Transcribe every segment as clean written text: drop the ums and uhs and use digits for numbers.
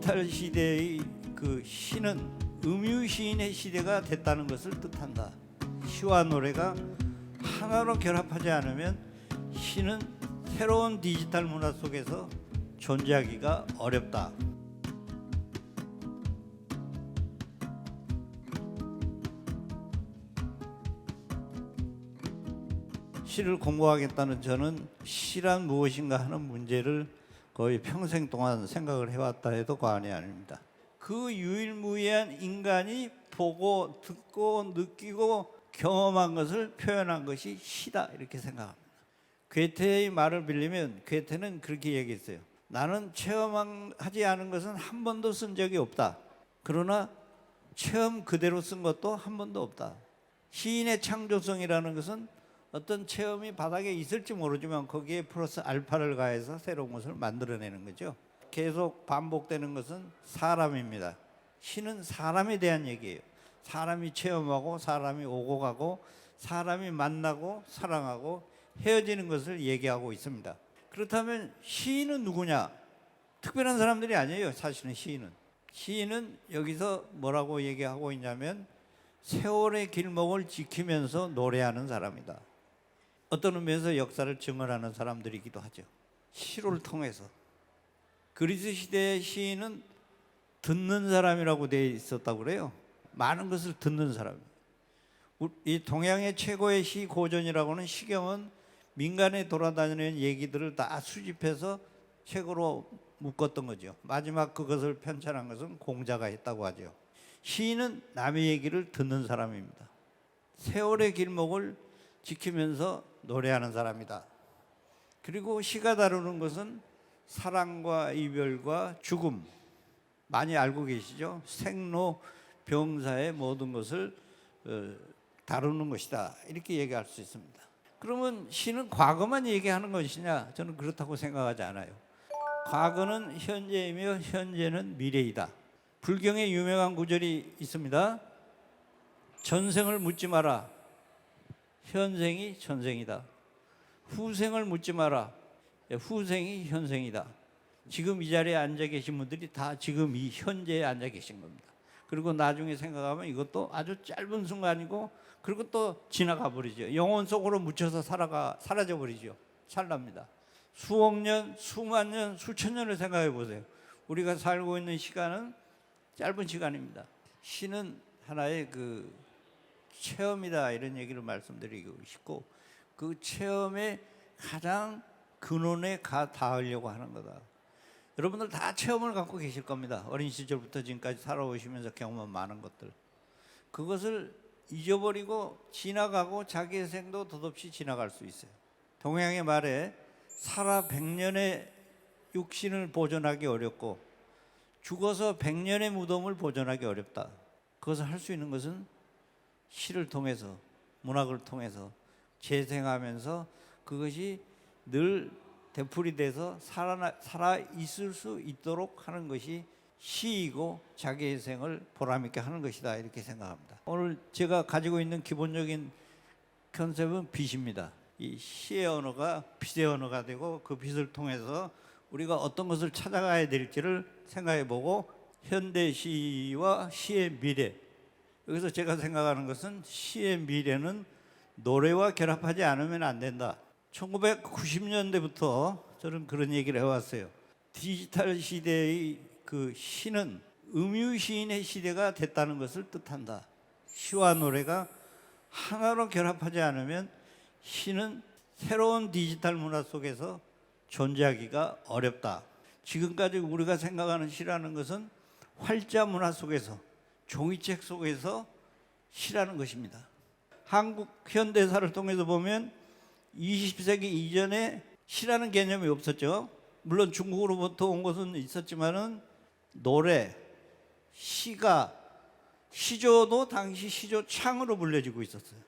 디지털 시대의 그 시는 음유시인의 시대가 됐다는 것을 뜻한다. 시와 노래가 하나로 결합하지 않으면 시는 새로운 디지털 문화 속에서 존재하기가 어렵다. 시를 공부하겠다는 저는 시란 무엇인가 하는 문제를 거의 평생 동안 생각을 해왔다 해도 과언이 아닙니다. 그 유일무이한 인간이 보고 듣고 느끼고 경험한 것을 표현한 것이 시다, 이렇게 생각합니다. 괴테의 말을 빌리면 괴테는 그렇게 얘기했어요. 나는 체험하지 않은 것은 한 번도 쓴 적이 없다. 그러나 체험 그대로 쓴 것도 한 번도 없다. 시인의 창조성이라는 것은 어떤 체험이 바닥에 있을지 모르지만 거기에 플러스 알파를 가해서 새로운 것을 만들어내는 거죠. 계속 반복되는 것은 사람입니다. 시는 사람에 대한 얘기예요. 사람이 체험하고 사람이 오고 가고 사람이 만나고 사랑하고 헤어지는 것을 얘기하고 있습니다. 그렇다면 시인은 누구냐? 특별한 사람들이 아니에요. 사실은 시인은 여기서 뭐라고 얘기하고 있냐면 세월의 길목을 지키면서 노래하는 사람이다. 어떤 의미에서 역사를 증언하는 사람들이기도 하죠. 시를 통해서. 그리스 시대의 시인은 듣는 사람이라고 되어 있었다고 그래요. 많은 것을 듣는 사람. 이 동양의 최고의 시 고전이라고는 시경은 민간에 돌아다니는 얘기들을 다 수집해서 책으로 묶었던 거죠. 마지막 그것을 편찬한 것은 공자가 했다고 하죠. 시인은 남의 얘기를 듣는 사람입니다. 세월의 길목을 지키면서 노래하는 사람이다. 그리고 시가 다루는 것은 사랑과 이별과 죽음, 많이 알고 계시죠? 생로병사의 모든 것을 다루는 것이다, 이렇게 얘기할 수 있습니다. 그러면 시는 과거만 얘기하는 것이냐? 저는 그렇다고 생각하지 않아요. 과거는 현재이며 현재는 미래이다. 불경에 유명한 구절이 있습니다. 전생을 묻지 마라. 현생이 전생이다. 후생을 묻지 마라. 후생이 현생이다. 지금 이 자리에 앉아 계신 분들이 다 지금 이 현재에 앉아 계신 겁니다. 그리고 나중에 생각하면 이것도 아주 짧은 순간이고, 그리고 또 지나가 버리죠. 영혼 속으로 묻혀서 사라져 버리죠. 찰나입니다. 수억 년, 수만 년, 수천 년을 생각해 보세요. 우리가 살고 있는 시간은 짧은 시간입니다. 시는 하나의 그 체험이다, 이런 얘기를 말씀드리고 싶고, 그 체험의 가장 근원에 닿으려고 하는 거다. 여러분들 다 체험을 갖고 계실 겁니다. 어린 시절부터 지금까지 살아오시면서 경험한 많은 것들, 그것을 잊어버리고 지나가고 자기의 생도 덧없이 지나갈 수 있어요. 동양의 말에 살아 100년의 육신을 보존하기 어렵고 죽어서 100년의 무덤을 보존하기 어렵다. 그것을 할 수 있는 것은 시를 통해서, 문학을 통해서 재생하면서 그것이 늘 되풀이돼서 살아 있을 수 있도록 하는 것이 시이고 자기의 생을 보람있게 하는 것이다, 이렇게 생각합니다. 오늘 제가 가지고 있는 기본적인 컨셉은 빛입니다. 이 시의 언어가 빛의 언어가 되고, 그 빛을 통해서 우리가 어떤 것을 찾아가야 될지를 생각해보고, 현대 시와 시의 미래, 여기서 제가 생각하는 것은 시의 미래는 노래와 결합하지 않으면 안 된다. 1990년대부터 저는 그런 얘기를 해왔어요. 디지털 시대의 그 시는 음유시인의 시대가 됐다는 것을 뜻한다. 시와 노래가 하나로 결합하지 않으면 시는 새로운 디지털 문화 속에서 존재하기가 어렵다. 지금까지 우리가 생각하는 시라는 것은 활자 문화 속에서, 종이책 속에서 시라는 것입니다. 한국 현대사를 통해서 보면 20세기 이전에 시라는 개념이 없었죠. 물론 중국으로부터 온 것은 있었지만은 노래, 시가, 시조도 당시 시조창으로 불려지고 있었어요.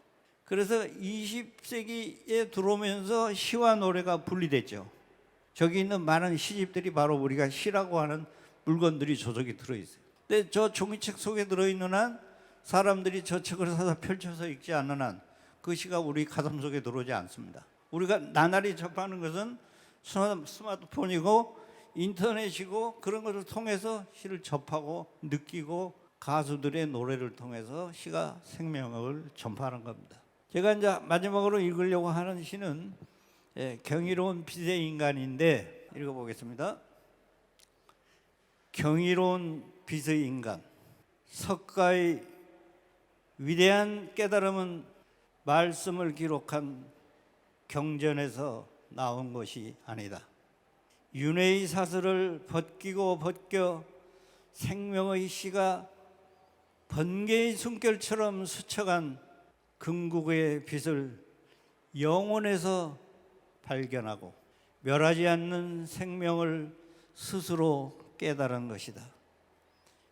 그래서 20세기에 들어오면서 시와 노래가 분리됐죠. 저기 있는 많은 시집들이 바로 우리가 시라고 하는 물건들이 저쪽에 들어있어요. 근데 저 종이책 속에 들어있는 한, 사람들이 저 책을 사서 펼쳐서 읽지 않는 한 그 시가 우리 가슴 속에 들어오지 않습니다. 우리가 나날이 접하는 것은 스마트폰이고 인터넷이고 그런 것을 통해서 시를 접하고 느끼고 가수들의 노래를 통해서 시가 생명을 전파하는 겁니다. 제가 이제 마지막으로 읽으려고 하는 시는 경이로운 빛의 인간인데 읽어보겠습니다. 경이로운 빛의 인간. 석가의 위대한 깨달음은 말씀을 기록한 경전에서 나온 것이 아니다. 윤회의 사슬을 벗기고 벗겨 생명의 씨가 번개의 숨결처럼 스쳐간 긍국의 빛을 영혼에서 발견하고 멸하지 않는 생명을 스스로 깨달은 것이다.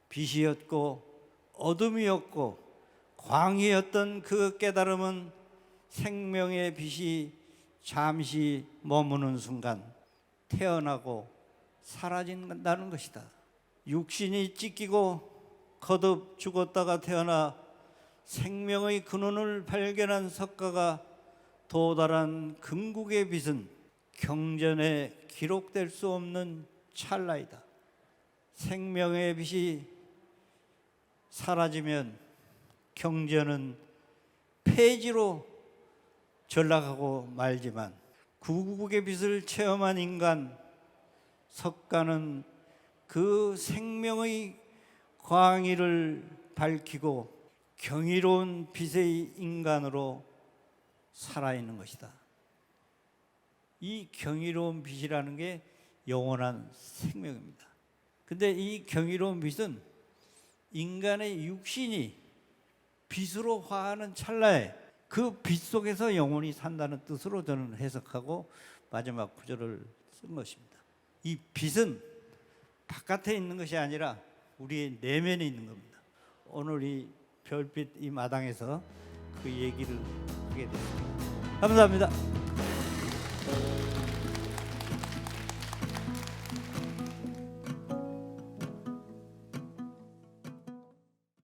빛이었고 어둠이었고 광이었던 그 깨달음은 생명의 빛이 잠시 머무는 순간 태어나고 사라진다는 것이다. 육신이 찢기고 거듭 죽었다가 태어나 생명의 근원을 발견한 석가가 도달한 긍국의 빛은 경전에 기록될 수 없는 찰나이다. 생명의 빛이 사라지면 경전은 폐지로 전락하고 말지만 구국의 빛을 체험한 인간 석가는 그 생명의 광의를 밝히고 경이로운 빛의 인간으로 살아있는 것이다. 이 경이로운 빛이라는 게 영원한 생명입니다. 근데 이 경이로운 빛은 인간의 육신이 빛으로 화하는 찰나에 그 빛 속에서 영원히 산다는 뜻으로 저는 해석하고 마지막 구절을 쓴 것입니다. 이 빛은 바깥에 있는 것이 아니라 우리의 내면에 있는 겁니다. 오늘 이 별빛 이 마당에서 그 얘기를 하게 됐습니다. 감사합니다.